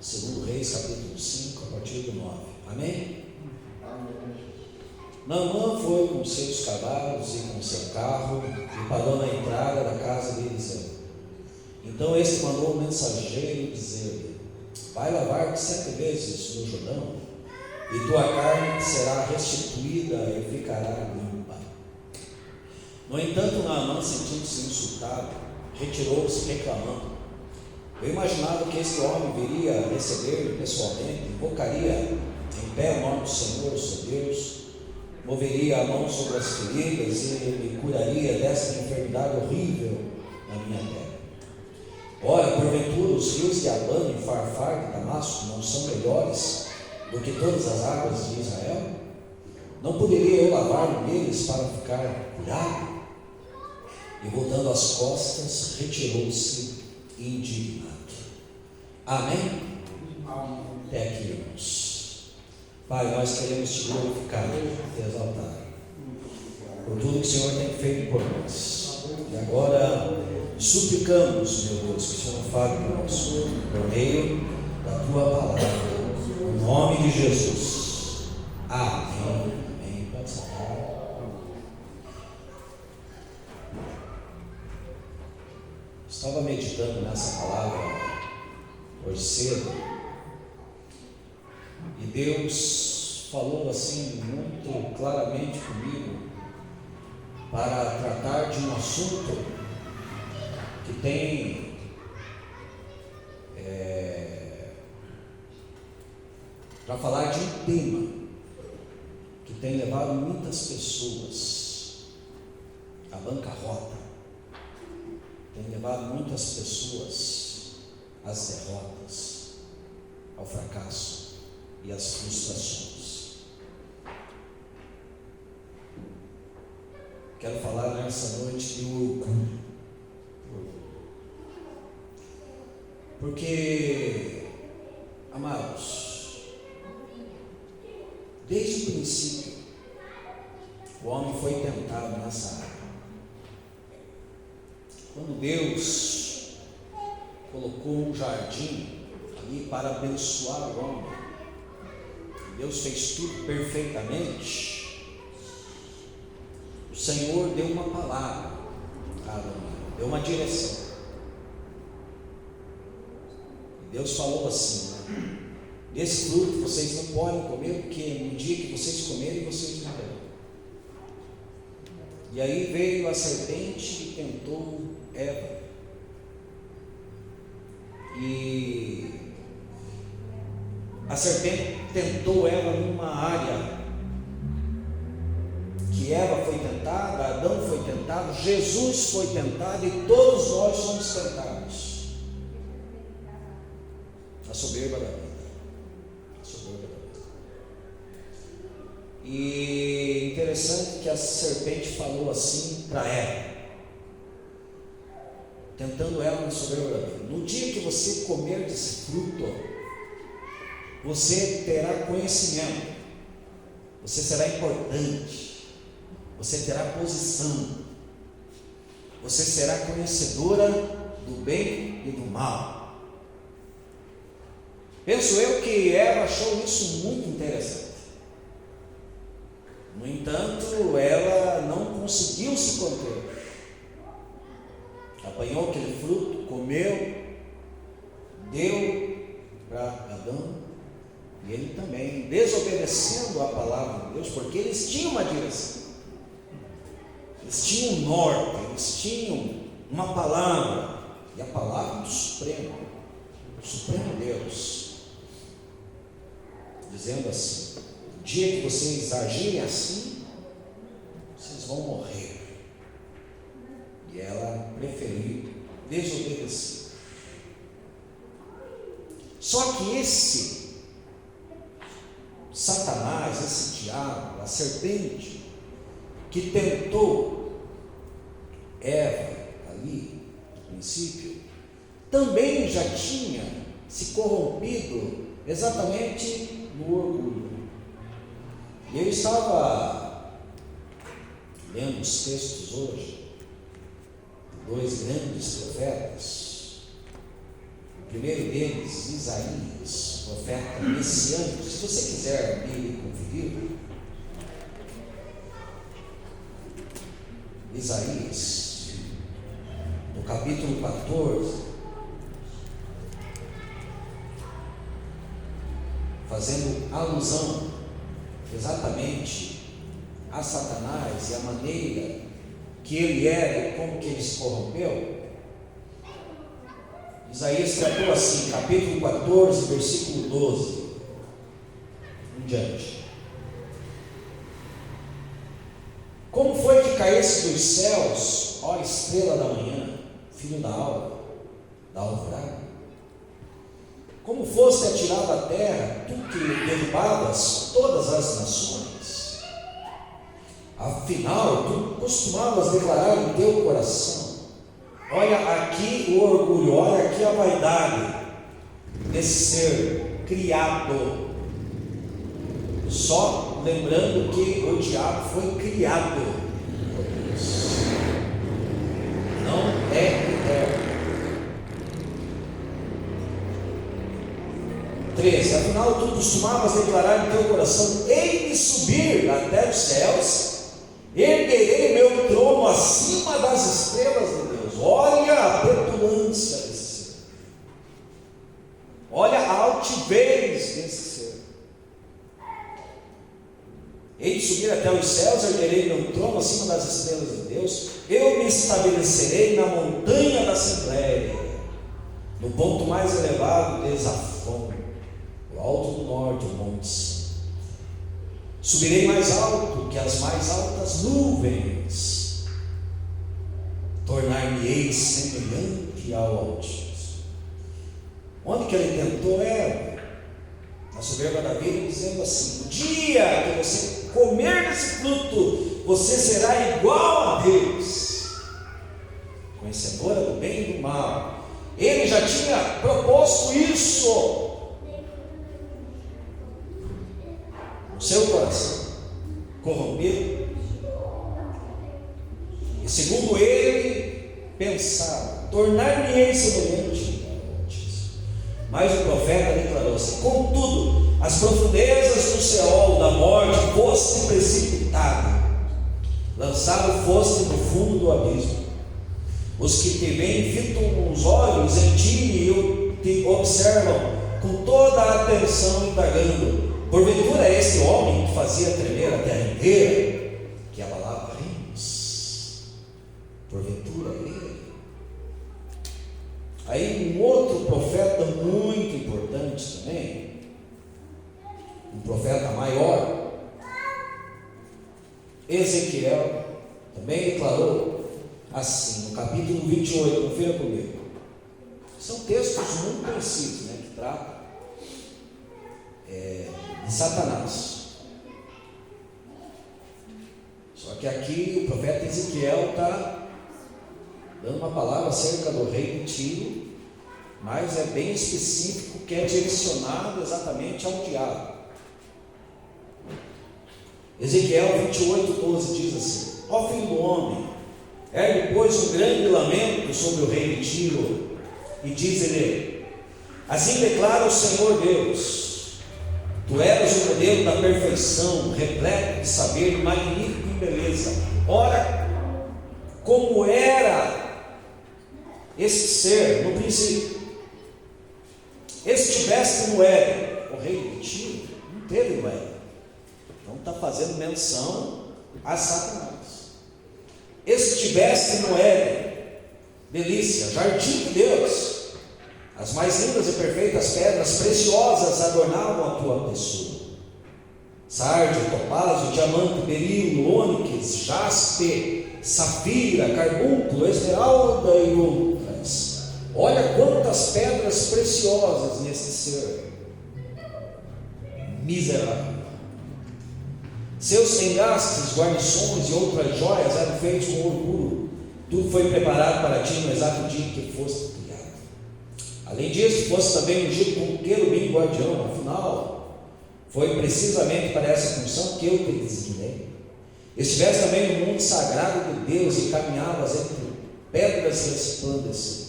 2 Reis, capítulo 5, a partir do 9. Amém? Amém. Naamã foi com seus cavalos e com seu carro e parou na entrada da casa de Eliseu. Então este mandou o mensageiro dizer-lhe: vai lavar-te 7 vezes no Jordão, e tua carne será restituída e ficará limpa. No entanto, Naamã, sentindo-se insultado, retirou-se reclamando. Eu imaginava que este homem viria receber-me pessoalmente, invocaria em pé o nome do Senhor, seu Deus, moveria a mão sobre as feridas e me curaria desta enfermidade horrível na minha terra. Ora, porventura os rios de Abana e Farfar de Damasco não são melhores do que todas as águas de Israel? Não poderia eu lavar neles para ficar curado? E voltando as costas, retirou-se indignado. Amém? Amém. Até aqui, irmãos. Pai, nós queremos te glorificar, te exaltar por tudo que o Senhor tem feito por nós. E agora suplicamos, meu Deus, que o Senhor fale conosco por meio da tua palavra, em nome de Jesus. Amém. Amém. Pode sentar. Estava meditando nessa palavra hoje cedo, e Deus falou assim muito claramente comigo para tratar de um assunto que tem para falar de um tema que tem levado muitas pessoas à bancarrota, tem levado muitas pessoas às derrotas, ao fracasso e às frustrações. Quero falar nessa noite de orgulho. Porque, amados, desde o princípio, o homem foi tentado nessa área. Quando Deus colocou um jardim ali para abençoar o homem, Deus fez tudo perfeitamente. O Senhor deu uma palavra a Adão, deu uma direção. E Deus falou assim: desse fruto vocês não podem comer, porque no dia que vocês comerem, vocês morrerão. E aí veio a serpente e tentou Eva. E a serpente tentou Eva numa área que Eva foi tentada, Adão foi tentado, Jesus foi tentado e todos nós somos tentados. A soberba da vida. A soberba da vida. E interessante que a serpente falou assim para Eva, tentando ela na soberba da vida: no dia que você comer desse fruto, você terá conhecimento, você será importante, você terá posição, você será conhecedora do bem e do mal. Penso eu que Eva achou isso muito interessante. No entanto, ela não conseguiu se conter. Apanhou aquele fruto, comeu, deu para Adão, e ele também, desobedecendo a palavra de Deus, porque eles tinham uma direção, eles tinham um norte, eles tinham uma palavra, e a palavra do Supremo Deus, dizendo assim: no dia que vocês agirem assim, vocês vão morrer. E ela preferiu desobedecer. Só que esse Satanás, esse diabo, a serpente que tentou Eva ali no princípio, também já tinha se corrompido exatamente no orgulho. E eu estava lendo os textos hoje, dois grandes profetas. O primeiro deles, Isaías, profeta messiânico. Se você quiser a Bíblia conferir, Isaías, no capítulo 14, fazendo alusão exatamente a Satanás e a maneira que ele era e como que ele se corrompeu. Isaías tratou assim, capítulo 14, versículo 12 em diante. Como foi que caísse dos céus, ó estrela da manhã, filho da alvorada? Como foste atirado à terra, tu que derrubavas todas as nações? Afinal, tu costumavas declarar em teu coração: olha aqui o orgulho, olha aqui a vaidade desse ser criado. Só lembrando que o diabo foi criado por Deus, não é eterno. 13. Afinal, tu costumavas declarar em teu coração: hei-me subir até os céus, erguerei meu trono acima das estrelas de Deus. Olha a petulância desse ser, olha a altivez desse ser. Hei de subir até os céus, erguerei meu trono acima das estrelas de Deus. Eu me estabelecerei na montanha da Assembleia, no ponto mais elevado de Zafon, o alto do norte, o montes. Subirei mais alto que as mais altas nuvens, tornar-me-ei semelhante ao Altíssimo. Onde que ele tentou Eva? Na soberba da vida, dizendo assim: o dia que você comer desse fruto, você será igual a Deus, conhecedora do bem e do mal. Ele já tinha proposto isso no seu coração corrompido, e segundo ele pensava: tornar-me-ei semelhante ao Altíssimo. Mas o profeta declarou assim: contudo, as profundezas do Seol, da morte, foste precipitado, lançado foste no fundo do abismo. Os que te veem fitam os olhos em ti e te observam com toda a atenção, indagando: porventura é este homem que fazia tremer a terra inteira, que abalava reinos? Porventura é ele? Aí um outro profeta muito importante também, um profeta maior, Ezequiel, também declarou assim, no capítulo 28, confira comigo. São textos muito conhecidos, né, que tratam de Satanás. Só que aqui o profeta Ezequiel está dando uma palavra acerca do rei de Tiro, mas é bem específico, que é direcionado exatamente ao diabo. Ezequiel 28, 12 diz assim: ó filho do homem, ergue pois um grande lamento sobre o rei de Tiro, e diz-lhe: assim declara o Senhor Deus, tu eras o modelo da perfeição, repleto de saber, magnífico em beleza. Ora, como era esse ser no princípio? Estiveste no Éden. O rei de Tiro não teve no Éden, então está fazendo menção a Satanás. Estiveste no Éden, delícia, jardim de Deus, as mais lindas e perfeitas pedras preciosas adornavam a tua pessoa: sárdio, topázio, diamante, berilo, ônix, jaspe, safira, carbúnculo, esmeralda e outras. Olha quantas pedras preciosas nesse ser miserável. Seus engastes, guarnições e outras joias eram feitos com ouro puro. Tudo foi preparado para ti no exato dia que foste criado. Além disso, fosse também ungido como querubim guardião. Afinal, foi precisamente para essa função que eu te designei. Estiveste também no mundo sagrado de Deus e caminhavas entre pedras resplandecentes.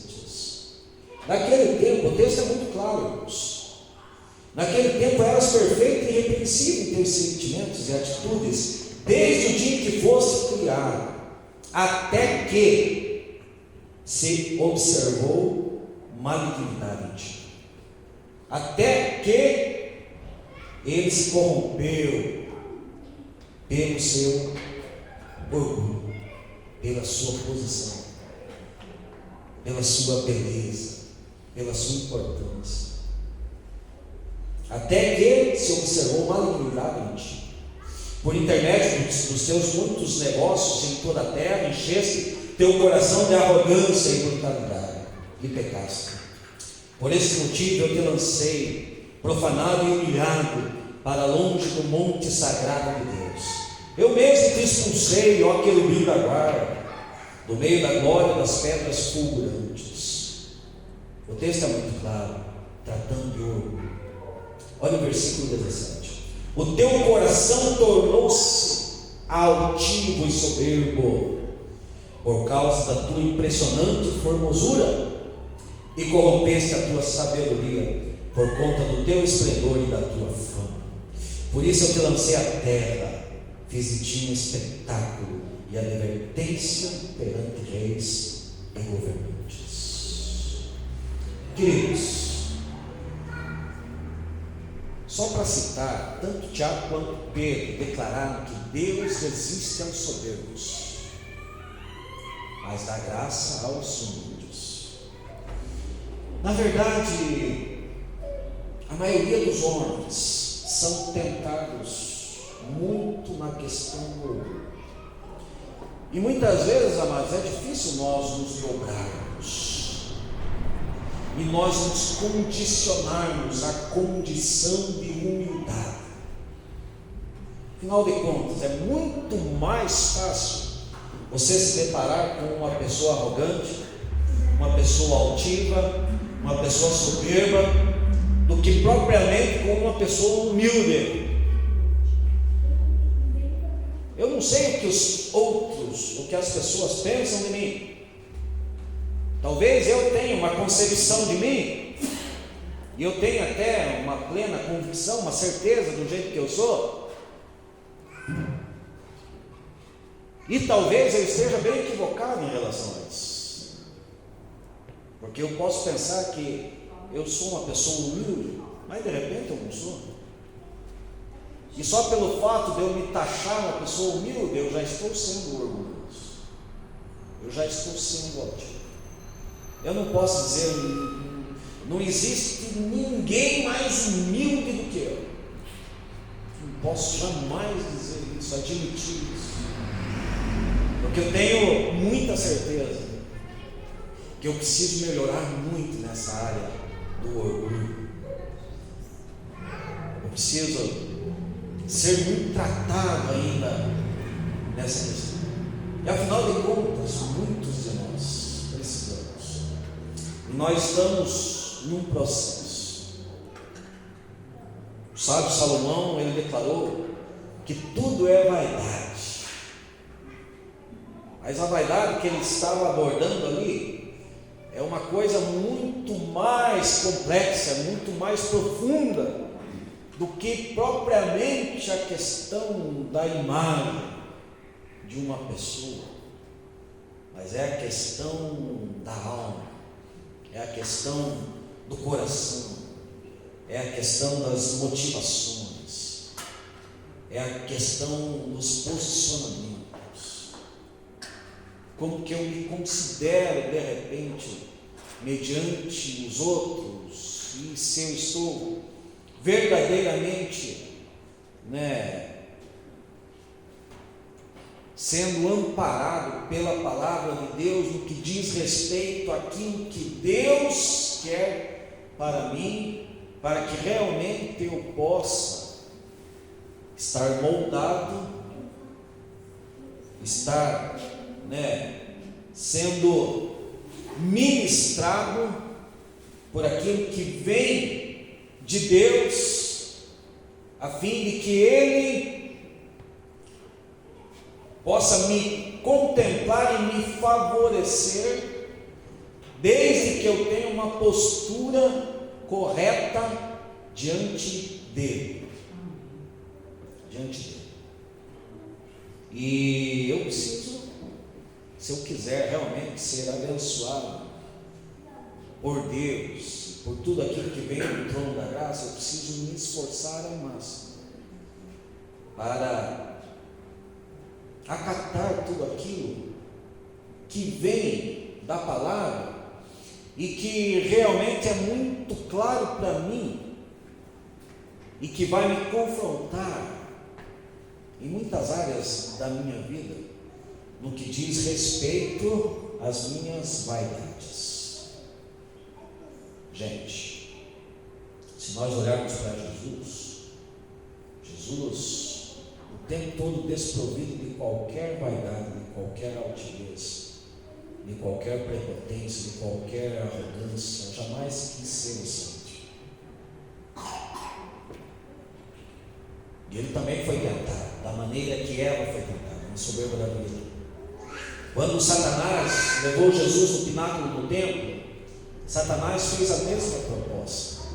Naquele tempo, o texto é muito claro, irmãos. Naquele tempo eras perfeito e irrepreensível em teus sentimentos e atitudes, desde o dia em que foste criado, até que se observou malignidade em ti. Até que ele se corrompeu pelo seu orgulho, pela sua posição, pela sua beleza, pela sua importância. Até que se observou malignidade em ti. Por intermédio dos teus muitos negócios em toda a terra, encheste teu coração de arrogância e brutalidade, e pecaste. Por esse motivo eu te lancei, profanado e humilhado, para longe do monte sagrado de Deus. Eu mesmo te expulsei, ó querubim da guarda, do meio da glória das pedras fulgurantes. O texto é muito claro, tratando de orgulho. Olha o versículo 17. O teu coração tornou-se altivo e soberbo, por causa da tua impressionante formosura, e corrompeste a tua sabedoria, por conta do teu esplendor e da tua fama. Por isso eu te lancei à terra, fiz de ti um espetáculo e advertência perante reis e governantes. Queridos, só para citar, tanto Tiago quanto Pedro declararam que Deus resiste aos soberbos, mas dá graça aos humildes. Na verdade, a maioria dos homens são tentados muito na questão do orgulho. E muitas vezes, amados, é difícil nós nos dobrarmos e nós nos condicionarmos à condição de humildade. Afinal de contas, é muito mais fácil você se deparar com uma pessoa arrogante, uma pessoa altiva, uma pessoa soberba, do que propriamente com uma pessoa humilde. Eu não sei o que os outros, o que as pessoas pensam de mim. Talvez eu tenha uma concepção de mim, e eu tenha até uma plena convicção, uma certeza do jeito que eu sou, e talvez eu esteja bem equivocado em relação a isso, porque eu posso pensar que eu sou uma pessoa humilde, mas de repente eu não sou, e só pelo fato de eu me taxar uma pessoa humilde, eu já estou sendo orgulhoso, eu já estou sendo altivo. Eu não posso dizer, não existe ninguém mais humilde do que eu. Não posso jamais dizer isso, admitir isso, porque eu tenho muita certeza que eu preciso melhorar muito nessa área do orgulho. Eu preciso ser muito tratado ainda nessa questão. E afinal de contas, muitos de nós precisamos. E nós estamos num processo. O sábio Salomão, ele declarou que tudo é vaidade. Mas a vaidade que ele estava abordando ali é uma coisa muito mais complexa, muito mais profunda do que propriamente a questão da imagem de uma pessoa, mas é a questão da alma, é a questão do coração, é a questão das motivações, é a questão dos posicionamentos. Como que eu me considero de repente mediante os outros, e se eu estou verdadeiramente, sendo amparado pela palavra de Deus no que diz respeito àquilo que Deus quer para mim, para que realmente eu possa estar moldado, estar sendo ministrado por aquilo que vem de Deus, a fim de que Ele possa me contemplar e me favorecer desde que eu tenha uma postura correta diante dele. Diante dele. E eu preciso, se eu quiser realmente ser abençoado por Deus, por tudo aquilo que vem do trono da graça, eu preciso me esforçar ao máximo para acatar tudo aquilo que vem da palavra e que realmente é muito claro para mim e que vai me confrontar em muitas áreas da minha vida, no que diz respeito às minhas vaidades. Gente, se nós olharmos para Jesus o tempo todo desprovido de qualquer vaidade, de qualquer altivez, de qualquer prepotência, de qualquer arrogância, jamais quis ser o santo. E ele também foi tentado, da maneira que Eva foi tentada, na soberba da vida. Quando Satanás levou Jesus no pináculo do templo, Satanás fez a mesma proposta,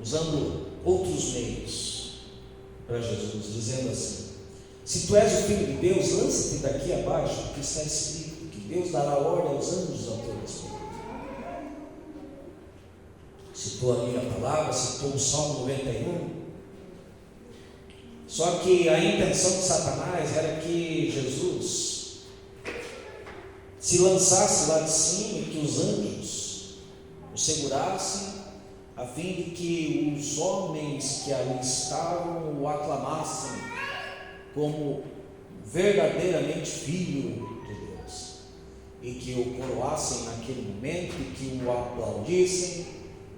usando outros meios para Jesus, dizendo assim: se tu és o Filho de Deus, lança-te daqui abaixo, porque está escrito que Deus dará ordem aos anjos ao teu respeito. Citou a minha palavra, citou o Salmo 91. Só que a intenção de Satanás era que Jesus se lançasse lá de cima e que os anjos o segurassem, a fim de que os homens que ali estavam o aclamassem como verdadeiramente filho de Deus, e que o coroassem naquele momento, e que o aplaudissem,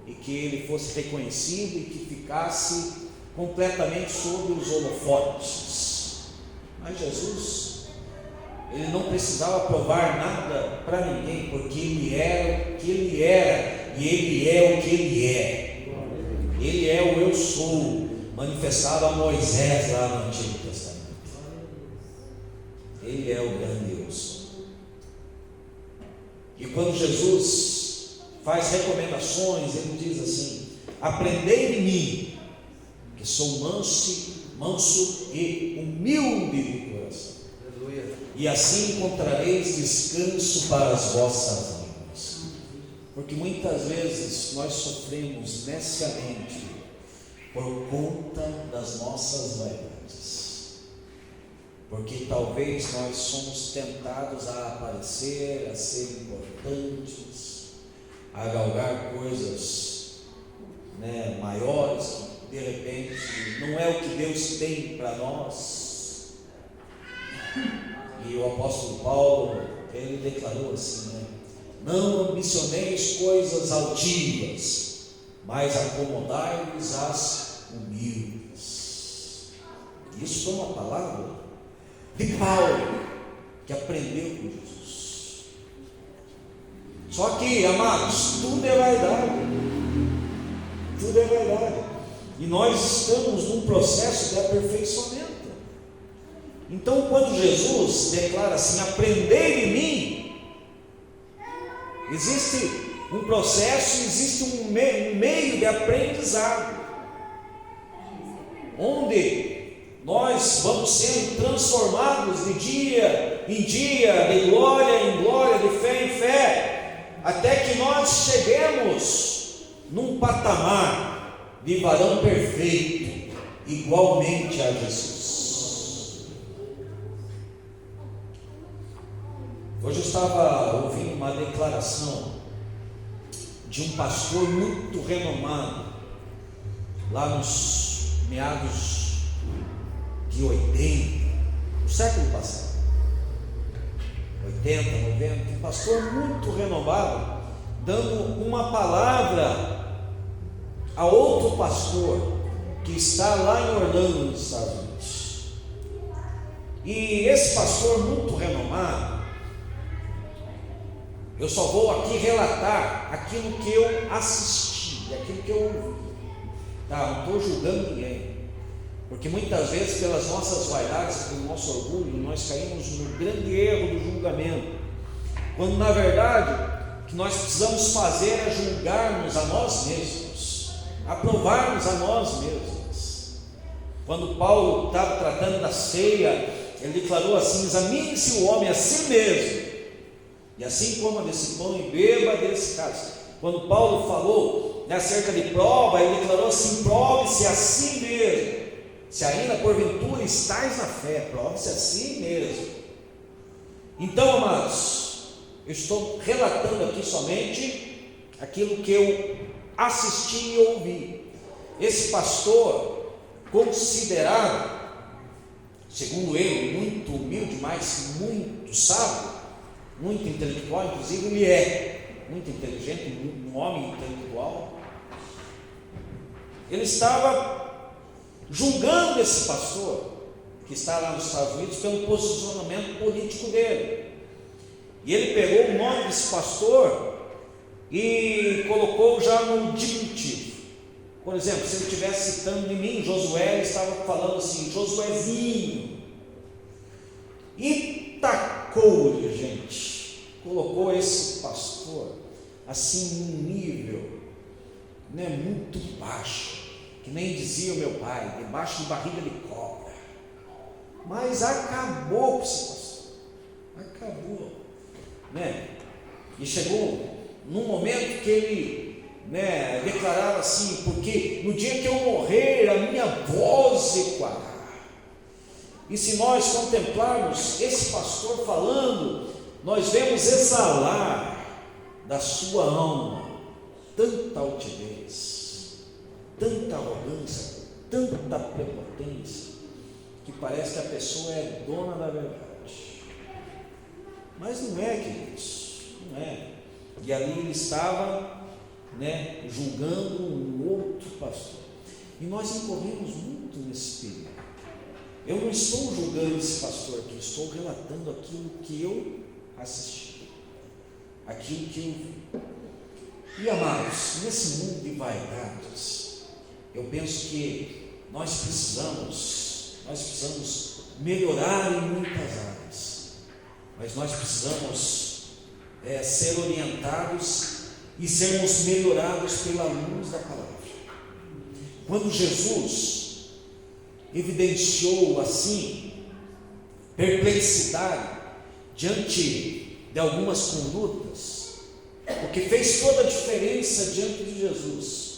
e que ele fosse reconhecido e que ficasse completamente sobre os holofotes. Mas Jesus, ele não precisava provar nada para ninguém, porque ele era o que ele era, e ele é o que ele é. Ele é o eu sou, manifestado a Moisés lá no Antigo Testamento. Ele é o grande eu sou. E quando Jesus faz recomendações, ele diz assim: aprendei de mim, que sou manso e humilde de coração, e assim encontrareis descanso para as vossas almas. Porque muitas vezes nós sofremos neciamente por conta das nossas vaidades, porque talvez nós somos tentados a aparecer, a ser importantes, a galgar coisas maiores, que de repente não é o que Deus tem para nós. E o apóstolo Paulo, ele declarou assim, não ambicioneis coisas altivas, mas acomodai-vos às humildes. Isso foi uma palavra de Paulo, que aprendeu com Jesus. Só que, amados, tudo é vaidade, tudo é vaidade, e nós estamos num processo de aperfeiçoamento. Então, quando Jesus declara assim: aprendei de mim, existe um processo, existe um meio de aprendizado, onde nós vamos sendo transformados de dia em dia, de glória em glória, de fé em fé, até que nós cheguemos num patamar de varão perfeito, igualmente a Jesus. Hoje eu estava ouvindo uma declaração de um pastor muito renomado, lá nos meados de 80, no século passado, 80, 90, um pastor muito renomado, dando uma palavra a outro pastor que está lá em Orlando, nos Estados Unidos. E esse pastor muito renomado, eu só vou aqui relatar aquilo que eu assisti, aquilo que eu ouvi, não estou julgando ninguém, porque muitas vezes pelas nossas vaidades, pelo nosso orgulho, nós caímos no grande erro do julgamento, quando na verdade o que nós precisamos fazer é julgarmos a nós mesmos, aprovarmos a nós mesmos. Quando Paulo estava tratando da ceia, ele declarou assim: examine-se o homem a si mesmo, e assim coma desse pão e beba desse cálice. Quando Paulo falou acerca de prova, ele declarou assim: prove-se a si mesmo, se ainda porventura estais na fé, prove-se a si mesmo. Então, amados, eu estou relatando aqui somente aquilo que eu assisti e ouvi. Esse pastor, considerado, segundo ele, muito humilde, mas muito sábio, muito intelectual, inclusive ele é muito inteligente, um homem intelectual. Ele estava julgando esse pastor, que está lá nos Estados Unidos, pelo posicionamento político dele. E ele pegou o nome desse pastor e colocou já no diminutivo. Por exemplo, se ele estivesse citando de mim, Josué, ele estava falando assim: Josuézinho. E tacou-lhe, gente, colocou esse pastor assim num nível, né, muito baixo, que nem dizia o meu pai, debaixo de barriga de cobra. Mas acabou com esse pastor, acabou, né? E chegou num momento que ele, né, declarava assim: porque no dia que eu morrer, a minha voz ecoará. E se nós contemplarmos esse pastor falando, nós vemos exalar da sua alma tanta altivez, tanta arrogância, tanta prepotência, que parece que a pessoa é dona da verdade. Mas não é, queridos, não é. E ali ele estava, né, julgando um outro pastor. E nós incorremos muito nesse perigo. Eu não estou julgando esse pastor aqui, estou relatando aquilo que eu assisti, aquilo que eu vi. E amados, nesse mundo de vaidades, eu penso que nós precisamos melhorar em muitas áreas, mas nós precisamos ser orientados e sermos melhorados pela luz da palavra. Quando Jesus evidenciou assim perplexidade diante de algumas condutas, o que fez toda a diferença diante de Jesus,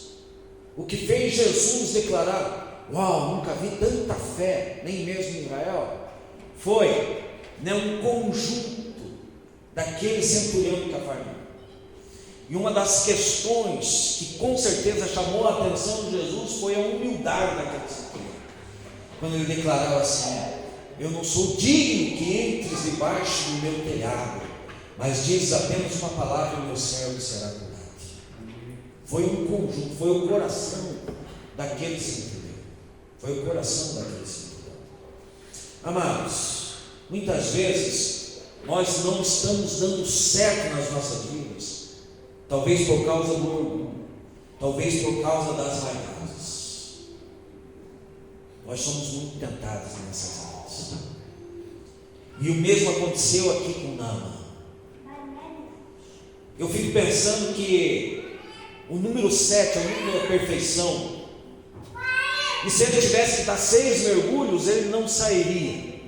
o que fez Jesus declarar: uau, nunca vi tanta fé, nem mesmo em Israel, foi, né, um conjunto daquele centurião de Cafarnaum. E uma das questões que com certeza chamou a atenção de Jesus foi a humildade daquele centurião, quando ele declarava assim: eu não sou digno que entres debaixo do meu telhado, mas dizes apenas uma palavra e o meu servo será curado. Foi um conjunto, foi o coração daquele centurião, foi o coração daquele centurião. Amados, muitas vezes nós não estamos dando certo nas nossas vidas, talvez por causa do orgulho, talvez por causa das vaidades. Nós somos muito tentados nessas áreas. E o mesmo aconteceu aqui com Naamã. Eu fico pensando que o número 7 é o número da perfeição. E se ele tivesse que dar 6 mergulhos, ele não sairia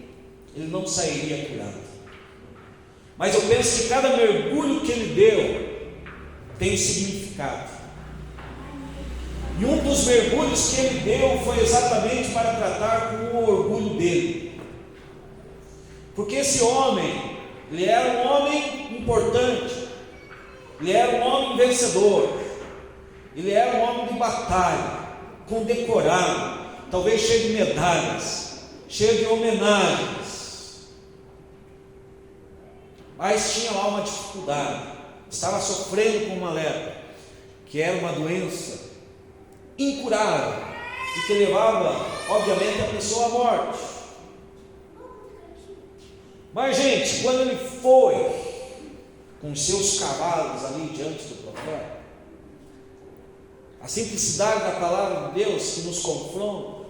curado. Mas eu penso que cada mergulho que ele deu tem um significado. E um dos mergulhos que ele deu foi exatamente para tratar com o orgulho dele. Porque esse homem, ele era um homem importante, ele era um homem vencedor, ele era um homem de batalha, condecorado, talvez cheio de medalhas, cheio de homenagens. Mas tinha lá uma dificuldade, estava sofrendo com uma lepra, que era uma doença incurável e que levava, obviamente, a pessoa à morte. Mas, gente, quando ele foi com seus cavalos ali diante do profeta, a simplicidade da palavra de Deus que nos confronta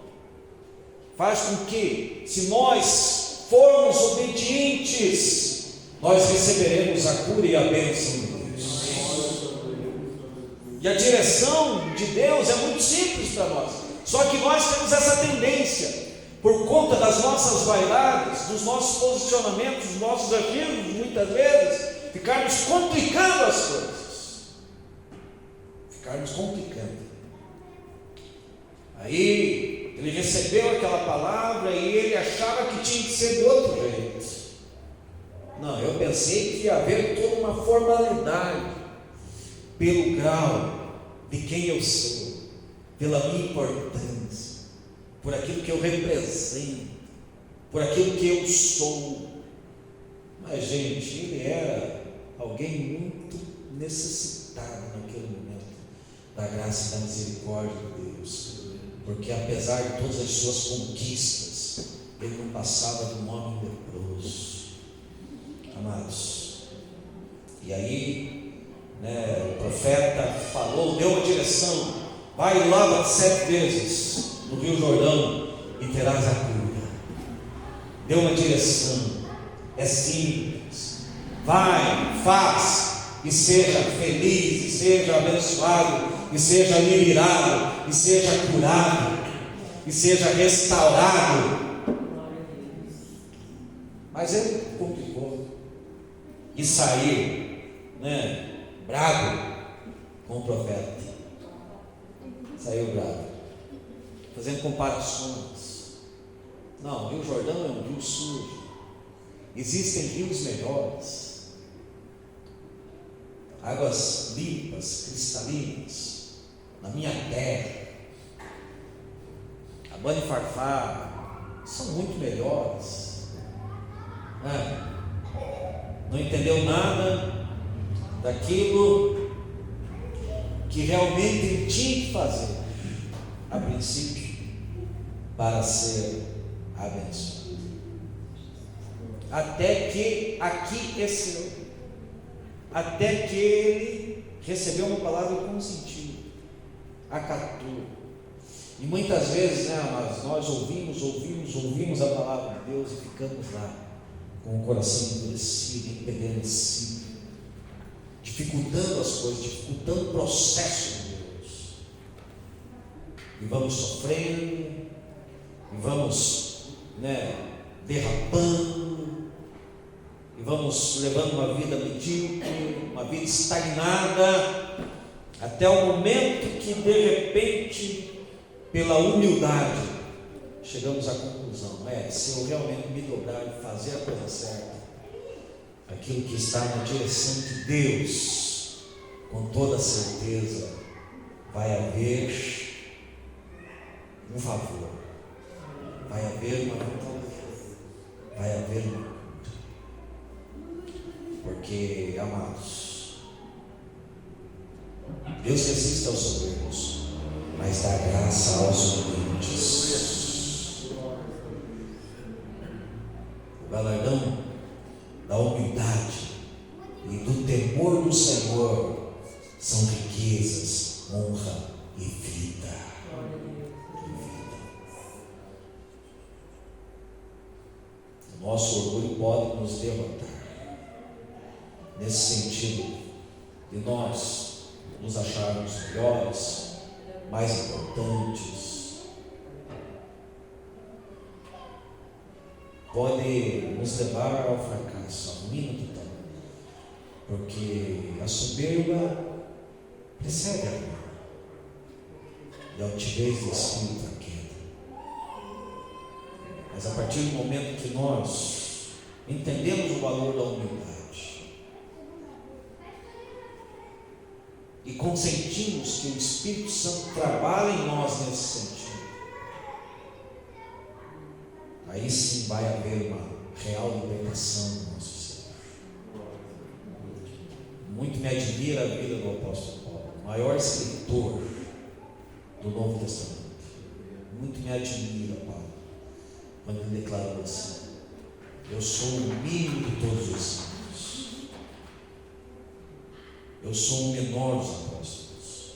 faz com que, se nós formos obedientes nós receberemos a cura e a bênção de Deus. E a direção de Deus é muito simples para nós. Só que nós temos essa tendência, por conta das nossas vaidades, dos nossos posicionamentos, dos nossos agios, muitas vezes, ficarmos complicando as coisas. Ficarmos complicando. Aí ele recebeu aquela palavra e ele achava que tinha que ser de outro jeito. Não, eu pensei que ia haver toda uma formalidade, pelo grau de quem eu sou, pela minha importância, por aquilo que eu represento, por aquilo que eu sou. Mas, gente, ele era alguém muito necessitado naquele momento da graça e da misericórdia de Deus, porque apesar de todas as suas conquistas, ele não passava de um homem leproso, amados. E aí, o profeta falou, deu uma direção: vai e lava 7 vezes no Rio Jordão e terás a cura. Deu uma direção, é simples. Vai, faz, e seja feliz, e seja abençoado, e seja liberado, e seja curado, e seja restaurado. Mas ele complicou e saiu, bravo com o profeta. Saiu bravo, fazendo comparações. Não, o Rio Jordão é um rio sujo, existem rios melhores, águas limpas, cristalinas, na minha terra. A Bani Farfá são muito melhores. Não entendeu nada daquilo que realmente ele tinha que fazer, a princípio, para ser abençoado. Até que aqueceu, até que ele recebeu uma palavra com sentido, acatou. E muitas vezes, mas nós ouvimos a palavra de Deus e ficamos lá, com o coração endurecido, empedernido, dificultando as coisas, dificultando o processo de Deus. E vamos sofrendo, e vamos derrapando, e vamos levando uma vida medíocre, uma vida estagnada, até o momento que de repente, pela humildade, chegamos à conclusão: se eu realmente me dobrar e fazer a coisa certa, aquilo que está na direção de Deus, com toda certeza vai haver um favor, vai haver uma vitória, vai haver uma cura. Porque, amados, Deus resiste aos soberbos, mas dá graça aos humildes. O galardão da humildade e do temor do Senhor são riquezas, honra e vida. O nosso orgulho pode nos derrotar, nesse sentido de nós nos acharmos melhores, mais importantes. Pode nos levar ao fracasso, à ruína total, porque a soberba precede a ruína, e a altivez do espírito a queda. Mas a partir do momento que nós entendemos o valor da humildade e consentimos que o Espírito Santo trabalha em nós nesse sentido, aí sim vai haver uma real libertação do nosso ser. Muito me admira a vida do apóstolo Paulo, o maior escritor do Novo Testamento. Muito me admira Paulo, quando ele declarou assim: eu sou o mínimo de todos os santos, eu sou o menor dos apóstolos,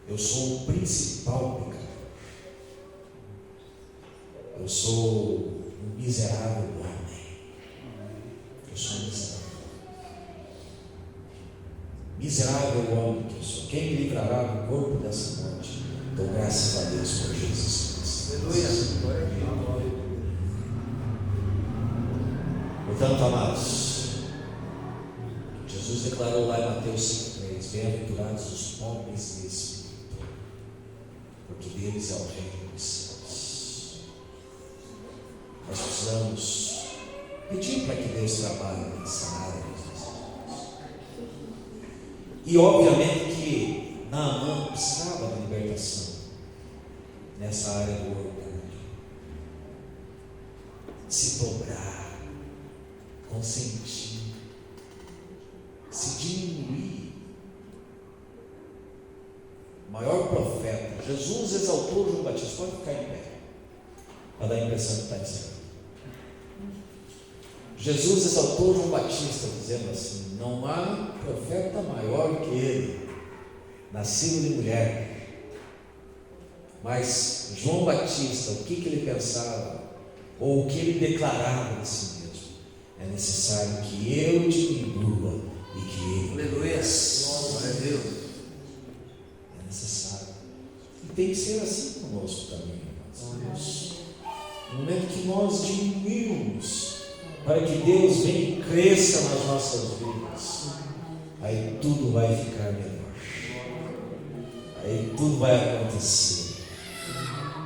eu sou o principal pecador, eu sou um miserável homem. Eu sou miserável. Miserável homem que eu sou. Quem me livrará do corpo dessa morte? Dou graças a Deus por Jesus Cristo. Aleluia. Portanto, amados, Jesus declarou lá em Mateus 5,3: bem-aventurados os pobres de espírito, porque deles é o reino dos céus. Nós precisamos pedir para que Deus trabalhe nessa área das nossas vidas. E obviamente que Naamã precisava de libertação nessa área do orgulho, se dobrar, consentir, se diminuir. O maior profeta, Jesus exaltou João Batista. Pode ficar em pé, para dar a impressão que está ensinando. Jesus exaltou João Batista, dizendo assim: não há profeta maior que ele, nascido de mulher. Mas João Batista, o que ele pensava, ou o que ele declarava de si mesmo? É necessário que eu diminua e que ele cresça. Glória a Deus. É necessário. E tem que ser assim conosco também, irmãos. No momento que nós diminuímos, para que Deus venha e cresça nas nossas vidas, aí tudo vai ficar melhor. Aí tudo vai acontecer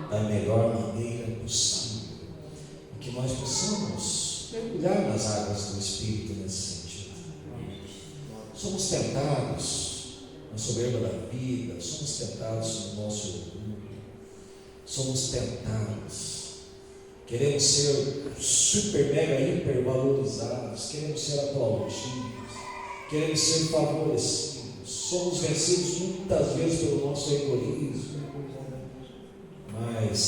da melhor maneira possível. E que nós possamos mergulhar nas águas do Espírito nesse sentido. Somos tentados na soberba da vida, somos tentados no nosso orgulho, somos tentados. Queremos ser super, mega, hiper valorizados, queremos ser aplaudidos, queremos ser favorecidos. Somos vencidos muitas vezes pelo nosso egoísmo. Mas,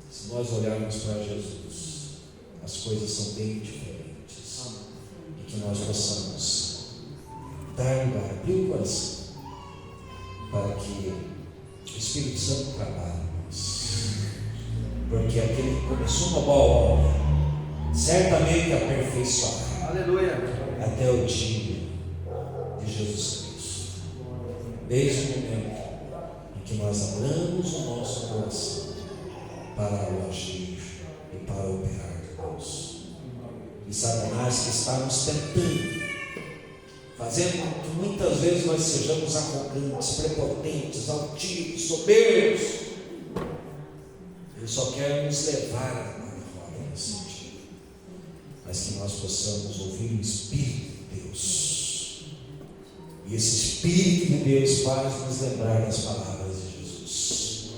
se nós olharmos para Jesus, as coisas são bem diferentes. E que nós possamos dar lugar, abrir o coração, para que o Espírito Santo trabalhe em nós. Porque aquele que começou uma boa obra, certamente aperfeiçoará. Aleluia. Até o dia de Jesus Cristo. Desde o momento em que nós abramos o nosso coração para o agir e para operar de Deus. E Satanás que está nos tentando, fazendo com que muitas vezes nós sejamos arrogantes, prepotentes, altivos, soberbos. Ele só quer nos levar a roda nesse sentido, mas que nós possamos ouvir o Espírito de Deus, e esse Espírito de Deus faz nos lembrar das palavras de Jesus: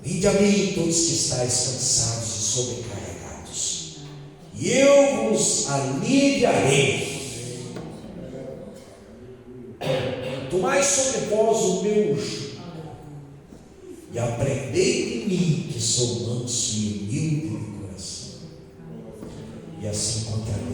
vinde a mim todos que estáis cansados e sobrecarregados, e eu vos aliviarei. Tomai sobre vós o meu jugo e aprendei de mim, que sou manso e humilde de coração, e assim encontrarei